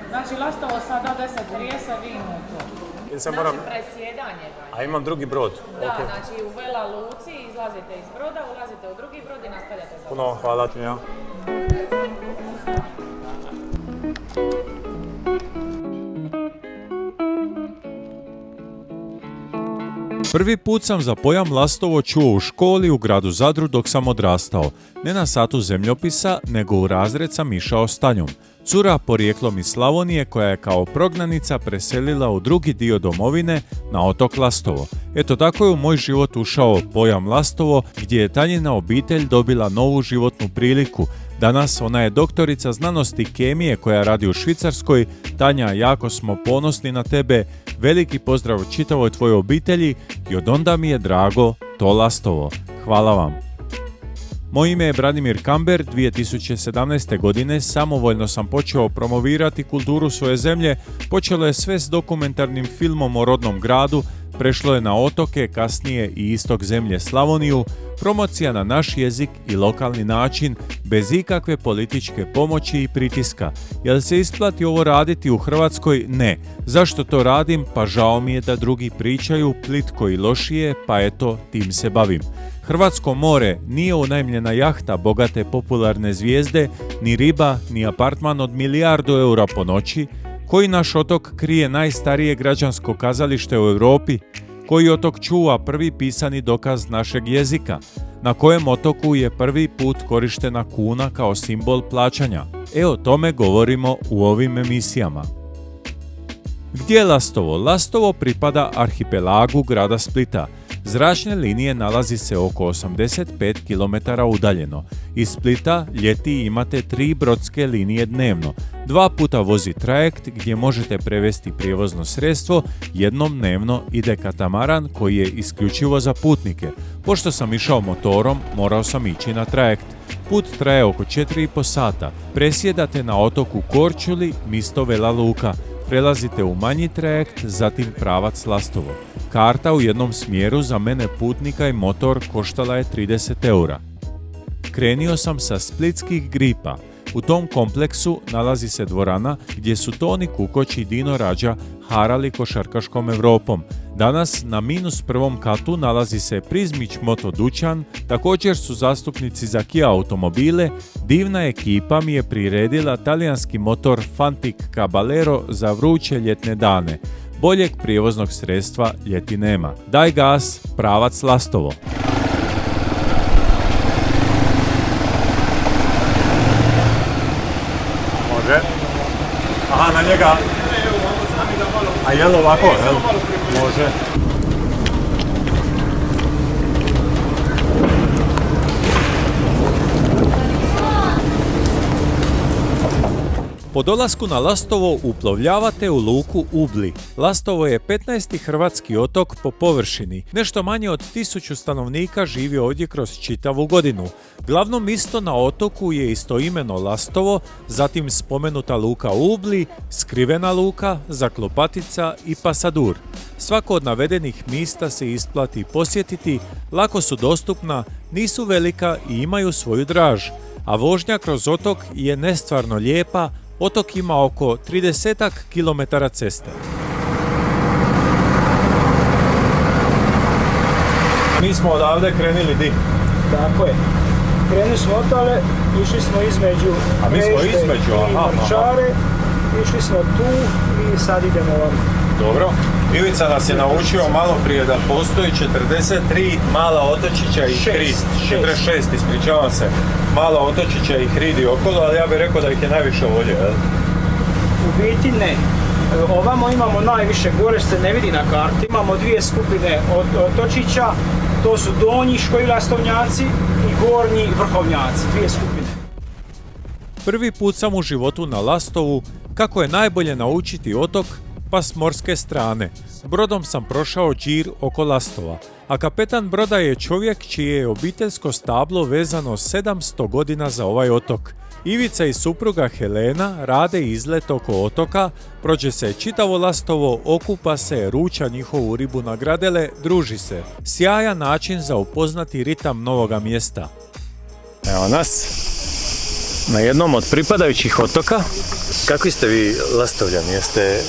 Znači, Lastovo sada 10:30, vi unutra. Znači, presjedanje. A imam drugi brod. Da, znači u Vela Luci izlazite iz broda, ulazite u drugi brod i nastavljate za Puno hvala ti. Ja. Prvi put sam za pojam Lastovo čuo u školi u gradu Zadru dok sam odrastao. Ne na satu zemljopisa, nego u razred sam išao s Tanjom. Cura porijeklom iz Slavonije koja je kao prognanica preselila u drugi dio domovine na otok Lastovo. Eto tako je u moj život ušao pojam Lastovo gdje je Tanjina obitelj dobila novu životnu priliku. Danas ona je doktorica znanosti kemije koja radi u Švicarskoj. Tanja, jako smo ponosni na tebe. Veliki pozdrav čitavoj tvojoj obitelji i od onda mi je drago to Lastovo. Hvala vam. Moje ime je Branimir Kamber. 2017. godine samovoljno sam počeo promovirati kulturu svoje zemlje. Počelo je sve s dokumentarnim filmom o rodnom gradu, prešlo je na otoke, kasnije i istok zemlje Slavoniju, promocija na naš jezik i lokalni način, bez ikakve političke pomoći i pritiska. Jel se isplati ovo raditi u Hrvatskoj? Ne. Zašto to radim? Pa žao mi je da drugi pričaju plitko i lošije, pa eto, tim se bavim. Hrvatsko more nije unajmljena jahta bogate popularne zvijezde, ni riba, ni apartman od milijardu eura po noći. Koji naš otok krije najstarije građansko kazalište u Europi? Koji otok čuva prvi pisani dokaz našeg jezika? Na kojem otoku je prvi put korištena kuna kao simbol plaćanja? O tome govorimo u ovim emisijama. Gdje je Lastovo? Lastovo pripada arhipelagu grada Splita. Zračne linije nalazi se oko 85 km udaljeno. Iz Splita ljeti imate 3 brodske linije dnevno. 2 puta vozi trajekt gdje možete prevesti prijevozno sredstvo, jednom dnevno ide katamaran koji je isključivo za putnike. Pošto sam išao motorom, morao sam ići na trajekt. Put traje oko 4,5 sata. Presjedate na otoku Korčuli, mjesto Vela Luka. Prelazite u manji trajekt, zatim pravac Lastovo. Karta u jednom smjeru za mene putnika i motor koštala je 30 eura. Krenio sam sa Splitskih Gripa. U tom kompleksu nalazi se dvorana gdje su Toni Kukoć i Dino Rađa harali košarkaškom Europom. Danas na -1. katu nalazi se Prizmić Moto dućan, također su zastupnici za Kia automobile. Divna ekipa mi je priredila talijanski motor Fantic Caballero za vruće ljetne dane. Boljeg prijevoznog sredstva ljeti nema. Daj gas, pravac Lastovo. Može. Aha, na njega. A jel ovako, jel? Može. Po dolasku na Lastovo uplovljavate u luku Ubli. Lastovo je 15. hrvatski otok po površini. Nešto manje od 1000 stanovnika živi ovdje kroz čitavu godinu. Glavno mjesto na otoku je istoimeno Lastovo, zatim spomenuta luka Ubli, skrivena luka, Zaklopatica i Pasadur. Svako od navedenih mjesta se isplati posjetiti, lako su dostupna, nisu velika i imaju svoju draž. A vožnja kroz otok je nestvarno lijepa. Otok ima oko 30 km ceste. Mi smo odavde krenili di? Tako je. Krenuli smo otale, išli smo između A mi smo između, i Marčare, išli smo tu i sad idemo ovamo. Dobro. Ivica nas je naučio malo prije da postoji 43 mala otočića i hridi. 46, ispričavam se. Mala otočića i hridi okolo, ali ja bih rekao da ih je najviše ovdje, jel? U biti ne. Ovamo imamo najviše, gore se ne vidi na karti. Imamo 2 skupine otočića, to su donji škojlastovnjaci i gornji vrhovnjaci, 2 skupine. Prvi put sam u životu na Lastovu. Kako je najbolje naučiti otok? Pa s morske strane. Brodom sam prošao đir oko Lastova, a kapetan broda je čovjek čije je obiteljsko stablo vezano 700 godina za ovaj otok. Ivica i supruga Helena rade izlet oko otoka, prođe se čitavo Lastovo, okupa se, ruča njihovu ribu na gradele, druži se. Sjajan način za upoznati ritam novoga mjesta. Evo nas. na jednom od pripadajućih otoka. Kakvi ste vi Lastovljani? Jeste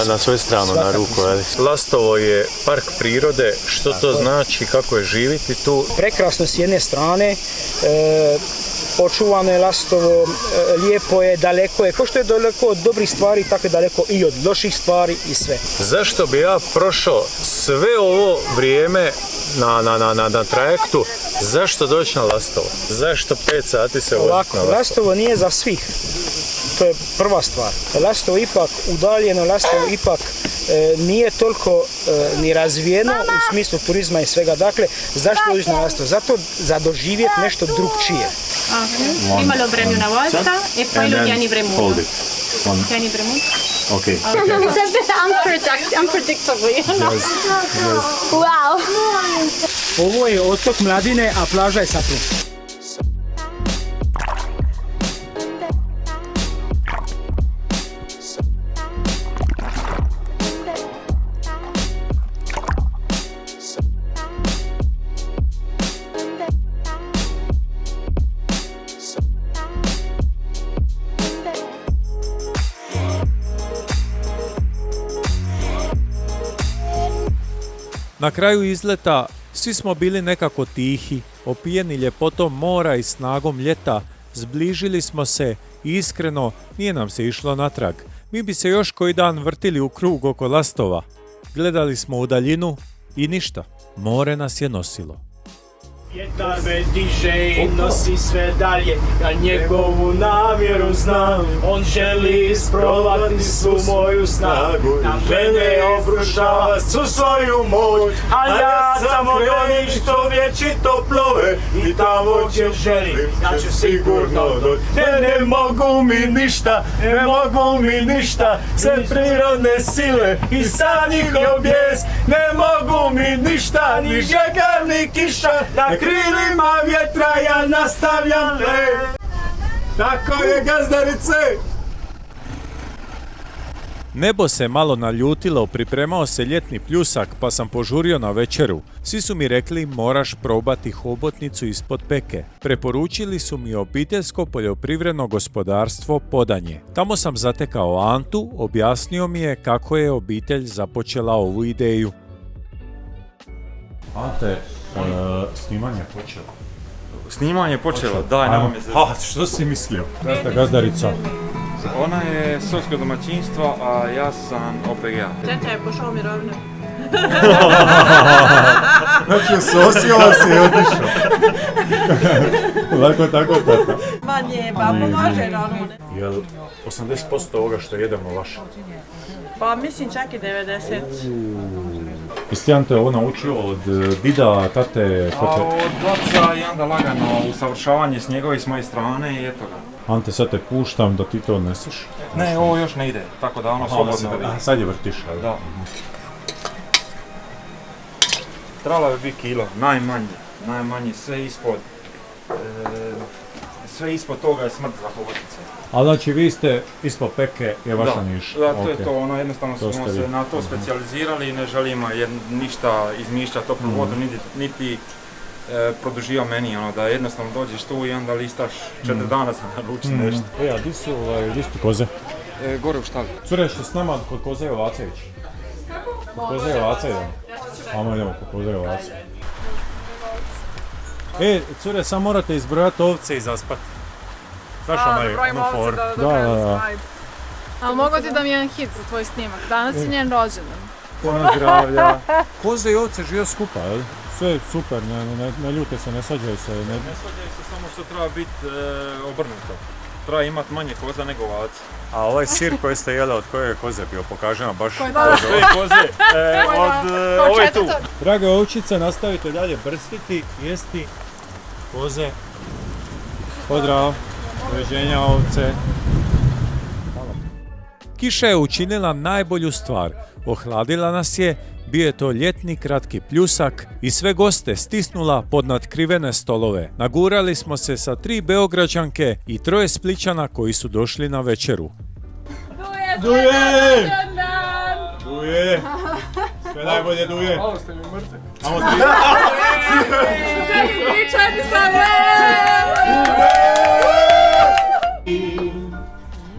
na svoju stranu, na ruku? Lastovo je park prirode. Što to znači? Kako je živjeti tu? Prekrasno s jedne strane, očuvano je Lastovo, lijepo je, daleko je. Ko što je daleko od dobrih stvari, tako je daleko i od loših stvari i sve. Zašto bi ja prošao sve ovo vrijeme na trajektu? Zašto doći na Lastovo? Zašto 5 sati se voziti na Lastovo? Lastovo nije za svih. To je prva stvar. Lastovo ipak udaljeno, Lastovo ipak nije toliko ni razvijeno u smislu turizma i svega. Dakle, zašto doći na Lastovo? Zato za doživjeti nešto drugčije. Prima lo premio una volta e poi lo tieni premuto. Tieni premuto? Okay. It's a bit unpredictable, you know? Wow! Ovo je otok Mladine, a plaža je Saplun. Na kraju izleta svi smo bili nekako tihi, opijeni ljepotom mora i snagom ljeta, zbližili smo se i iskreno nije nam se išlo natrag. Mi bi se još koji dan vrtili u krug oko Lastova. Gledali smo u daljinu i ništa, more nas je nosilo. Vjetar me diže i nosi sve dalje, a njegovu namjeru znam. On želi isprovati svu moju snagu, na mene obrušava svu svoju moć. A ja sam od onih što vječito plove i tamo gdje želim, ja ću sigurno doći. Ne mogu mi ništa, sve prirodne sile i sam njihov bijes. Ne mogu mi ništa, ni žegar, ni kiša, na krilima vjetra ja nastavljam let. Tako je, gazdarice! Nebo se malo naljutilo, pripremao se ljetni pljusak pa sam požurio na večeru. Svi su mi rekli moraš probati hobotnicu ispod peke. Preporučili su mi obiteljsko poljoprivredno gospodarstvo Podanje. Tamo sam zatekao Antu, objasnio mi je kako je obitelj započela ovu ideju. Ante, snimanje počelo. Snimanje počelo, daj, nema mi se. Što si mislio? Gazdarica. Ona je srpsko domaćinstvo, a ja sam OPG. Teta je pošao u mirovinu. Znači, ososila si i otišao. Lako tako, tata. Manje, pa pomaže naravno. Jel 80% ovoga što jedemo vaše? Pa mislim čak i 90. Jeste Ante ovo naučio od dida, tate? A od oca i onda lagano usavršavanje s njegove i s moje strane i eto ga. Ante, sad te puštam da ti to odneseš. Ne, ovo još ne ide, tako da ono slobodno. Sad je vrtiš, Da. Trebala bi biti kilo, najmanje, sve ispod toga je smrt za hobotnice. A znači vi ste ispod peke je vaša niš? Da, to je to, ono jednostavno smo se na to specijalizirali i ne želimo ništa izmišljati toplu vodu, niti produžio meni, ono, da jednostavno dođeš tu i onda listaš 4 dana za naruči nešto. A di su koze? Gore u štali. Cure, što s nama kod koze je Ovacević? Kod koze je Ovaca idemo. Ajmo idemo kod koze je Ovaca. Cure, samo morate izbrojati ovce i zaspati. Znaš onaj for? Da. A mogu ti da mi jedan hit za tvoj snimak? Danas je njen rođendan. Puno zdravlja. Koze i ovce žive skupa, jel? Sve je super, ne ljute se, ne svađaju se. Ne svađaju se, samo što treba biti obrnuto. Treba imati manje koza nego ovaca. A ovaj sir koji ste jeli, od koje je koze bio? Pokaže nam baš koje koze. Ove tu. Drage ovčice, nastavite dalje brstiti, jesti koze. Pozdrav, doviđenja ovce. Kiša je učinila najbolju stvar. Ohladila nas je, bio je to ljetni kratki pljusak i sve goste stisnula pod natkrivene stolove. Nagurali smo se sa 3 Beograđanke i 3 Splićana koji su došli na večeru. Duje! Duje! Sve najbolje Duje! Ovo ste mi mrtvi. Amo 3! Čekaj, pričajte sa mnom!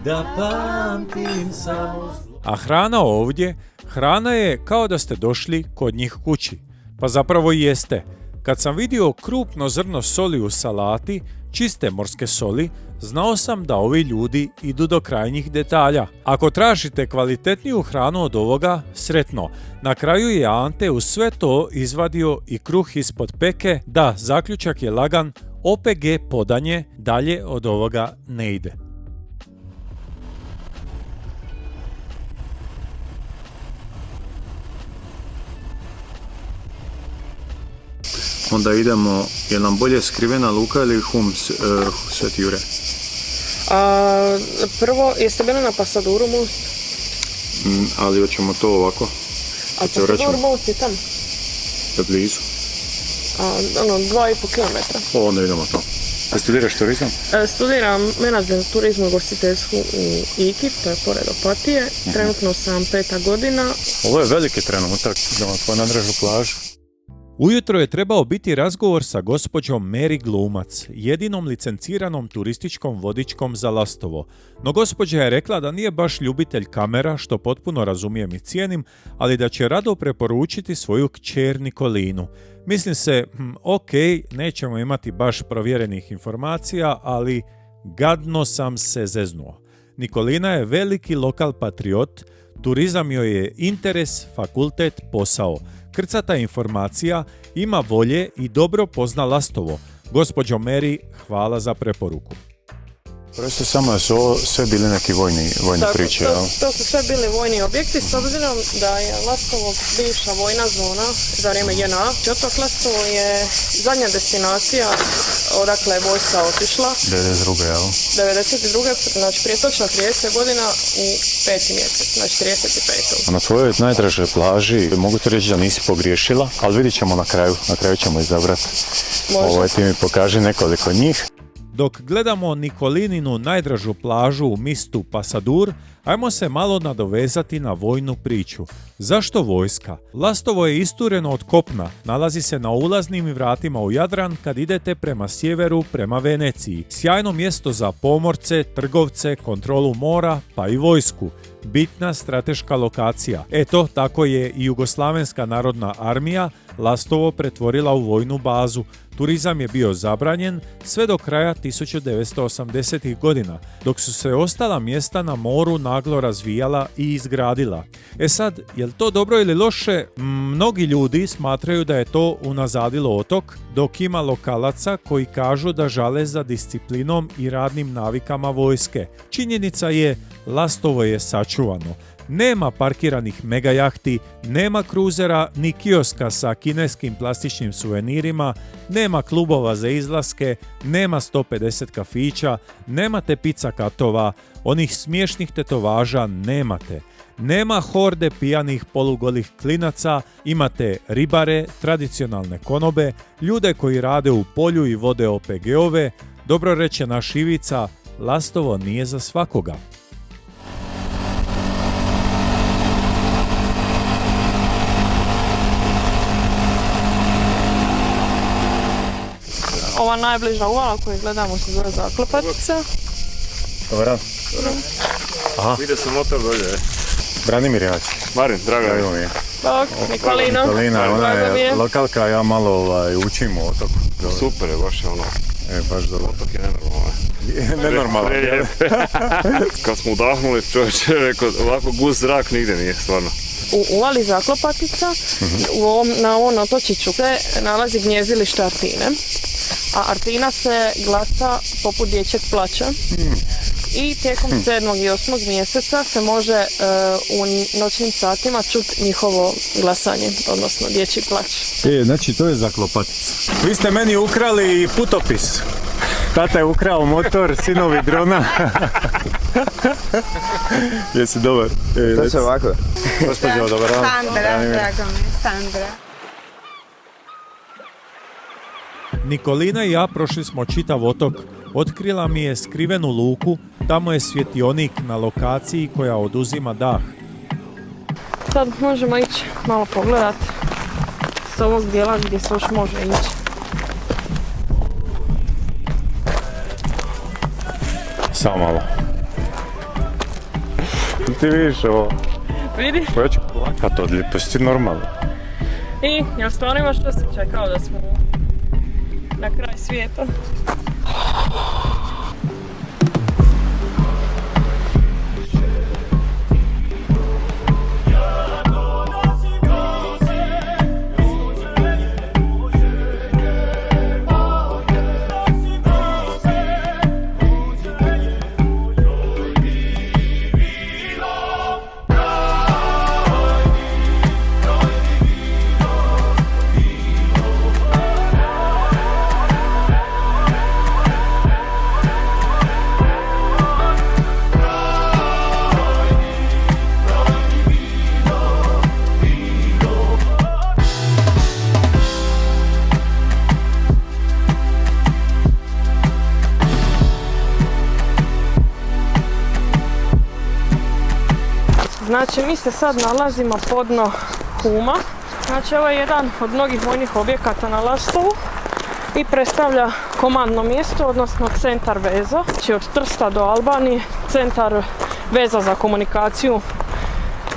da pamtim samo zlo. A hrana ovdje, hrana je kao da ste došli kod njih kući. Pa zapravo i jeste. Kad sam vidio krupno zrno soli u salati, čiste morske soli, znao sam da ovi ljudi idu do krajnjih detalja. Ako tražite kvalitetniju hranu od ovoga, sretno. Na kraju je Ante uz sve to izvadio i kruh ispod peke, da, zaključak je lagan, OPG podanje dalje od ovoga ne ide. Onda idemo, je nam bolje skrivena luka ili Hums, Sveti Jure? Prvo, jeste bili na Pasaduru most? Ali hoćemo to ovako. A Pasadur most je tamo? Je blizu. 2,5 km. Onda idemo to. A studiraš turizam? Studiram menadžment turizmu i ugostiteljstvu u IKI, to je pored Opatije. Trenutno sam 5. godina. Ovo je veliki trenutak, idemo po nadražu plažu. Ujutro je trebao biti razgovor sa gospođom Mary Glumac, jedinom licenciranom turističkom vodičkom za Lastovo. No gospođa je rekla da nije baš ljubitelj kamera, što potpuno razumijem i cijenim, ali da će rado preporučiti svoju kćer Nikolinu. Mislim se, ok, nećemo imati baš provjerenih informacija, ali gadno sam se zeznuo. Nikolina je veliki lokal patriot, turizam joj je interes, fakultet, posao. Krcata informacija, ima volje i dobro pozna Lastovo. Gospođo Mary, hvala za preporuku. Prosto samo da su ovo sve bili neki vojne priče, jel? To su sve bili vojni objekti, s obzirom da je Lastovo bivša vojna zona za vrijeme JNA. Otok Lastovo je zadnja destinacija odakle je vojska otišla. 92. jel? 92. znači prije točno 30 godina u 5. mjesec, znači 35. A na tvojoj najdražoj plaži mogu ti reći da nisi pogriješila, ali vidit ćemo na kraju ćemo izabrati. Ovo ti mi pokaži nekoliko njih. Dok gledamo Nikolininu najdražu plažu u mistu Pasadur, ajmo se malo nadovezati na vojnu priču. Zašto vojska? Lastovo je istureno od kopna, nalazi se na ulaznim vratima u Jadran kad idete prema sjeveru, prema Veneciji. Sjajno mjesto za pomorce, trgovce, kontrolu mora, pa i vojsku. Bitna strateška lokacija. Eto, tako je i Jugoslavenska narodna armija Lastovo pretvorila u vojnu bazu. Turizam je bio zabranjen sve do kraja 1980. godina, dok su se ostala mjesta na moru naglo razvijala i izgradila. E sad, je li to dobro ili loše? Mnogi ljudi smatraju da je to unazadilo otok, dok ima lokalaca koji kažu da žale za disciplinom i radnim navikama vojske. Činjenica je, Lastovo je sačuvano. Nema parkiranih megajahti, nema kruzera ni kioska sa kineskim plastičnim suvenirima, nema klubova za izlaske, nema 150 kafića, nemate pizza katova, onih smiješnih tetovaža nemate. Nema horde pijanih polugolih klinaca, imate ribare, tradicionalne konobe, ljude koji rade u polju i vode OPG-ove. Dobro reče naš Ivica, Lastovo nije za svakoga. Ova najbliža uvala koju gledamo se zove Zaklopatica. Dobro. Aha. Vidio sam motor dolje. Branimir Jać. Marin, drago mi je. Bok, Nikolina. Nikolina, ona je lokalka, ja malo učim o otoku. Super je, baš je ono. Baš dobro. Otok je nenormalan. Nenormalan. Kad smo udahnuli, čovječ je rekao, ovako gust zrak nigdje nije, stvarno. U uvali Zaklopatica, na ovom otočiću se nalazi gnjezdilište Artine. A Artina se glasa poput dječjeg plaća. I tijekom 7. i 8. mjeseca se može u noćnim satima čuti njihovo glasanje, odnosno dječji plać. Znači to je Zaklopatica. Vi ste meni ukrali putopis. Tata je ukrao motor, sinovi drona. Jesi dobar? To se ovako. Gospođo, dobar dan. Sandra, drago mi, Sandra. Nikolina i ja prošli smo čitav otok. Otkrila mi je skrivenu luku, tamo je svjetionik na lokaciji koja oduzima dah. Sad možemo ići malo pogledat s ovog dijela gdje se još može ići. Samo malo. Ti vidiš ovo? Vidi. Ja ću plakat od ljeposti, normalno. I, jel stvarno imaš što si čekao da smo na kraj svijeta? Znači, mi se sad nalazimo podno Huma. Znači, ovo je jedan od mnogih vojnih objekata na Lastovu i predstavlja komandno mjesto, odnosno centar veza. Znači, od Trsta do Albanije, centar veza za komunikaciju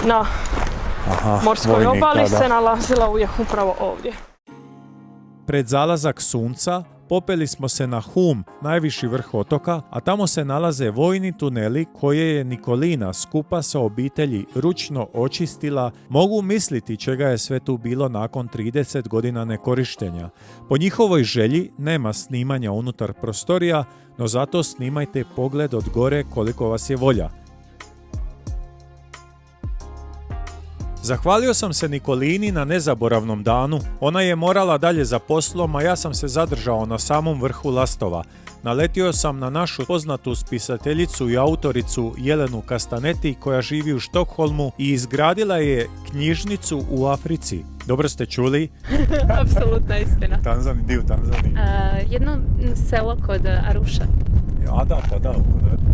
na morskoj obali se nalazila uvijek upravo ovdje. Pred zalazak sunca popeli smo se na Hum, najviši vrh otoka, a tamo se nalaze vojni tuneli koje je Nikolina skupa sa obitelji ručno očistila. Mogu misliti čega je sve tu bilo nakon 30 godina nekorištenja. Po njihovoj želji nema snimanja unutar prostorija, no zato snimajte pogled od gore koliko vas je volja. Zahvalio sam se Nikolini na nezaboravnom danu. Ona je morala dalje za poslom, a ja sam se zadržao na samom vrhu Lastova. Naletio sam na našu poznatu spisateljicu i autoricu Jelenu Kastaneti koja živi u Štokholmu i izgradila je knjižnicu u Africi. Dobro ste čuli? Apsolutna istina. Di u Tanzaniji? Jedno selo kod Aruša. A da, pa da,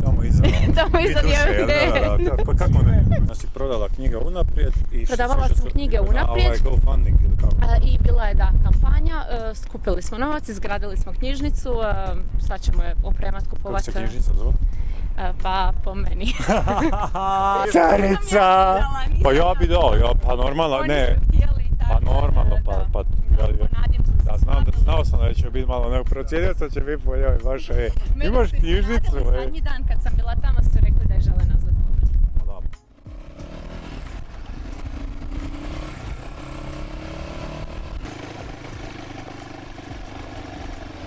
tamo iza. Tamo iza Da. Pa kako ne? Si prodala knjige unaprijed i... Prodavala sam knjige unaprijed. GoFunding ili kako? I bila je kampanja, skupili smo novac, izgradili smo knjižnicu, sad ćemo je opremat, kupovati. Kako se knjižnica zove? Pa po meni. Carica! Pa ja bi dao, pa normalno, ne. Pa normalno, pa znao sam da će biti malo neprocijenio, sad će biti poljavim vaša, imaš knjižnicu, Zadnji dan kad sam bila tamo su rekli da je žele nazvati.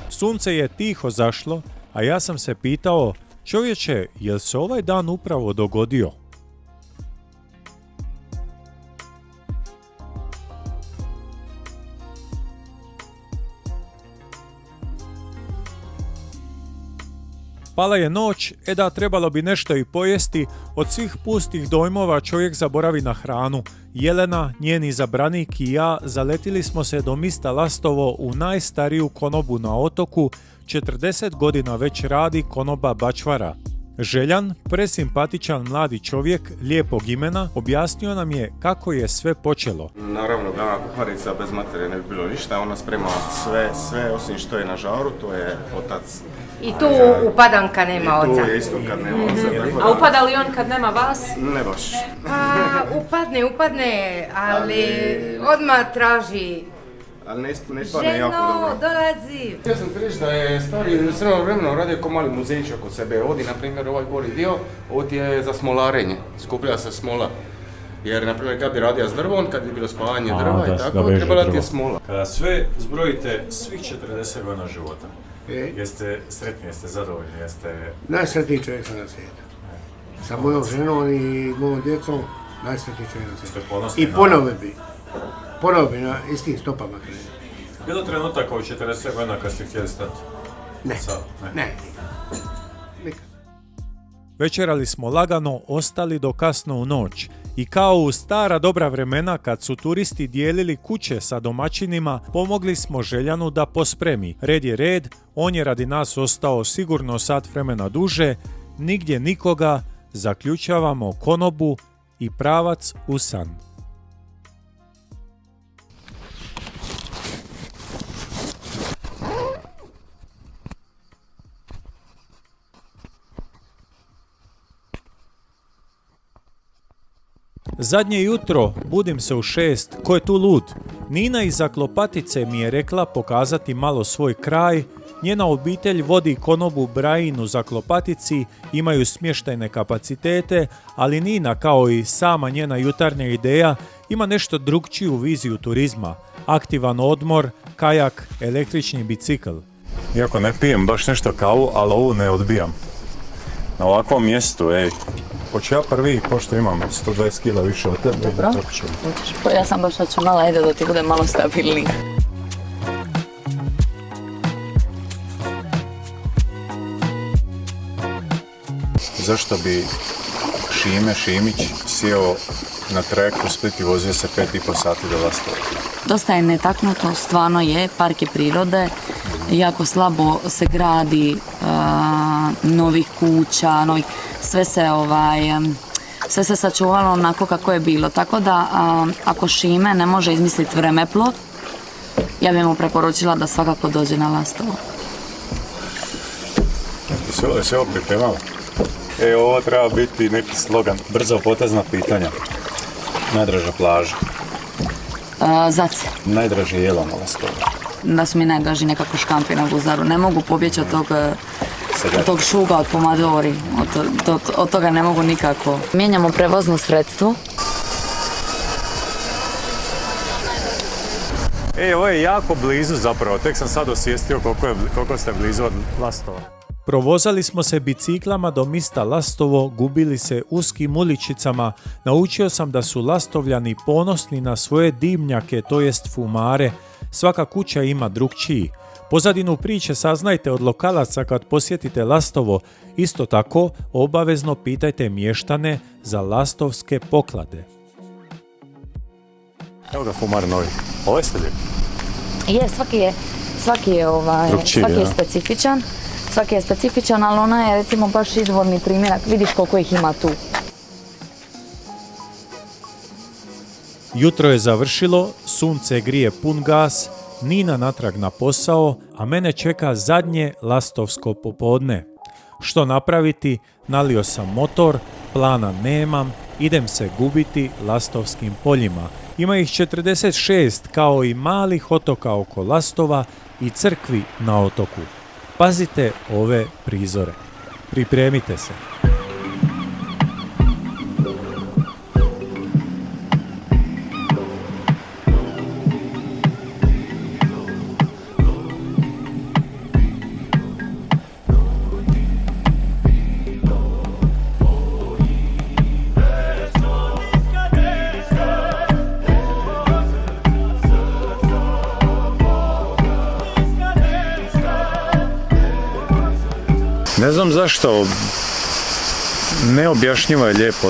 Sunce je tiho zašlo, a ja sam se pitao, čovječe, jel se ovaj dan upravo dogodio? Pala je noć, da trebalo bi nešto i pojesti, od svih pustih dojmova čovjek zaboravi na hranu. Jelena, njen izabranik i ja zaletili smo se do mista Lastovo u najstariju konobu na otoku, 40 godina već radi konoba Bačvara. Željan, presimpatičan mladi čovjek, lijepog imena, objasnio nam je kako je sve počelo. Naravno, glavna kuharica bez materije ne bi bilo ništa, ona sprema sve osim što je na žaru, to je otac. I tu upadam kad nema oca. I tu je isto kad nema oca. A upada li on kad nema vas? Ne baš. Pa upadne, ali odmah traži. Ali ne ispadne jako dobro. Ženo, dolazi. Ja sam ti reći da je stari sredno vremeno radio ko mali muzejić oko sebe. Ovdje, na primjer, ovaj gori dio, ovdje je za smolarenje. Skuplja se smola. Jer, na primjer, kad bi radio s drvom, kad bi bilo spavanje drva i tako, trebala ti je smola. Kada sve zbrojite, svih 40 godina života, jeste sretni, jeste zadovoljni, jeste... Najsretniji čovjek sam na svijetu. Sa mojom ženom i mojom djecom, najsretniji čovjek na svijetu. I ponovo bi na istim stopama krenuti. Bilo trenutaka u 40 godina kad ste htjeli stati? Ne. Nikad. Večerali smo lagano, ostali do kasno u noć. I kao u stara dobra vremena kad su turisti dijelili kuće sa domaćinima, pomogli smo Željanu da pospremi. Red je red, on je radi nas ostao sigurno sat vremena duže, nigdje nikoga, zaključavamo konobu i pravac u san. Zadnje jutro, budim se u 6, ko je tu lud? Nina iz Zaklopatice mi je rekla pokazati malo svoj kraj. Njena obitelj vodi konobu Brajin u Zaklopatici, imaju smještajne kapacitete, ali Nina, kao i sama njena jutarnja ideja, ima nešto drukčiju viziju turizma. Aktivan odmor, kajak, električni bicikl. Iako ne pijem baš nešto kavu, ali ovu ne odbijam. Na ovakvom mjestu, hoću ja prvi, pošto imam 120 kila više od tebe. Dobro, pa ja sam baš računala, ajde da ti bude malo stabilniji. Zašto bi Šime Šimić sjeo na trajekt u Split i vozio se 5,5 sati do Lastova? Dosta je netaknuto, stvarno je, park je prirode, jako slabo se gradi novih kuća, sve se sačuvalo onako kako je bilo, tako da ako Šime ne može izmisliti vremeplov, ja bih mu preporučila da svakako dođe na Lastovo. Sve ovo pripremala? Ovo treba biti neki slogan, brzo potezna pitanja. Najdraža plaža. Zace. Najdraže jelo na Lastovu. Da su mi najdraži nekako škampi na Guzaru. Ne mogu pobjeći od tog šuga, od pomadori. Od toga ne mogu nikako. Mijenjamo prevozno sredstvo. Ovo je jako blizu zapravo. Tek sam sad osvijestio koliko ste blizu od Lastova. Provozali smo se biciklama do mista Lastovo, gubili se uskim uličicama, naučio sam da su Lastovljani ponosni na svoje dimnjake, to jest fumare. Svaka kuća ima drukčiji. Pozadinu priče saznajte od lokalaca kad posjetite Lastovo. Isto tako, obavezno pitajte mještane za lastovske poklade. Evo ga fumar novi. Ovo ste lijepi? Svaki je specifičan. Svaki je specifičan, ali ona je recimo baš izvorni primjerak. Vidiš koliko ih ima tu. Jutro je završilo, sunce grije pun gas, Nina natrag na posao, a mene čeka zadnje lastovsko popodne. Što napraviti? Nalio sam motor, plana nemam, idem se gubiti lastovskim poljima. Ima ih 46 kao i malih otoka oko Lastova i crkvi na otoku. Pazite ove prizore. Pripremite se. Ne znam zašto, neobjašnjivo je lijepo.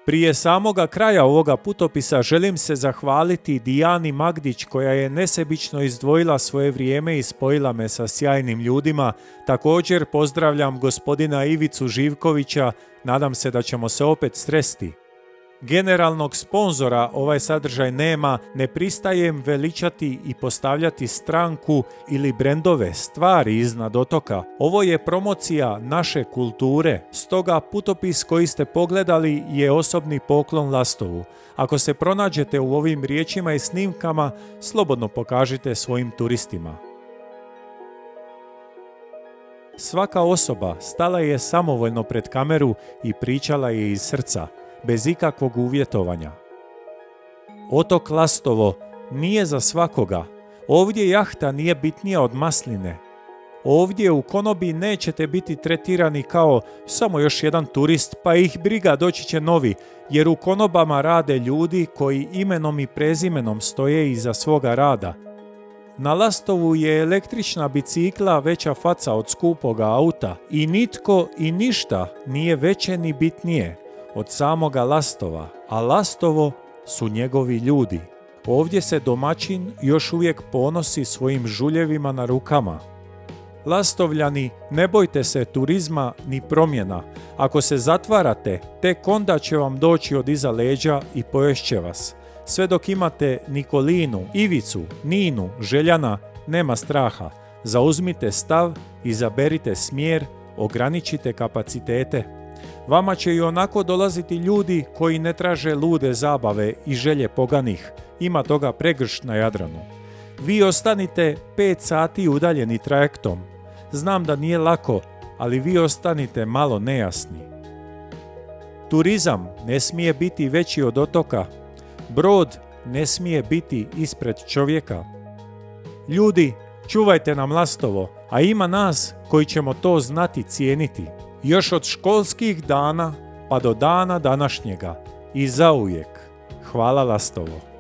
Prije samoga kraja ovoga putopisa želim se zahvaliti Dijani Magdić koja je nesebično izdvojila svoje vrijeme i spojila me sa sjajnim ljudima. Također pozdravljam gospodina Ivicu Živkovića, nadam se da ćemo se opet sresti. Generalnog sponzora ovaj sadržaj nema, ne pristajem veličati i postavljati stranku ili brendove, stvari iznad otoka. Ovo je promocija naše kulture, stoga putopis koji ste pogledali je osobni poklon Lastovu. Ako se pronađete u ovim riječima i snimkama, slobodno pokažite svojim turistima. Svaka osoba stala je samovoljno pred kameru i pričala je iz srca, bez ikakvog uvjetovanja. Otok Lastovo nije za svakoga. Ovdje jahta nije bitnija od masline. Ovdje u konobi nećete biti tretirani kao samo još jedan turist, pa ih briga, doći će novi, jer u konobama rade ljudi koji imenom i prezimenom stoje iza svoga rada. Na Lastovu je električna bicikla veća faca od skupoga auta i nitko i ništa nije veće ni bitnije od samoga Lastova, a Lastovo su njegovi ljudi. Ovdje se domaćin još uvijek ponosi svojim žuljevima na rukama. Lastovljani, ne bojte se turizma ni promjena. Ako se zatvarate, tek onda će vam doći od iza leđa i poješće vas. Sve dok imate Nikolinu, Ivicu, Ninu, Željana, nema straha. Zauzmite stav, izaberite smjer, ograničite kapacitete. Vama će i onako dolaziti ljudi koji ne traže lude zabave i želje poganih. Ima toga pregršt na Jadranu. Vi ostanite 5 sati udaljeni trajektom. Znam da nije lako, ali vi ostanite malo nejasni. Turizam ne smije biti veći od otoka. Brod ne smije biti ispred čovjeka. Ljudi, čuvajte nam Lastovo, a ima nas koji ćemo to znati cijeniti. Još od školskih dana pa do dana današnjega i zauvijek. Hvala Lastovo.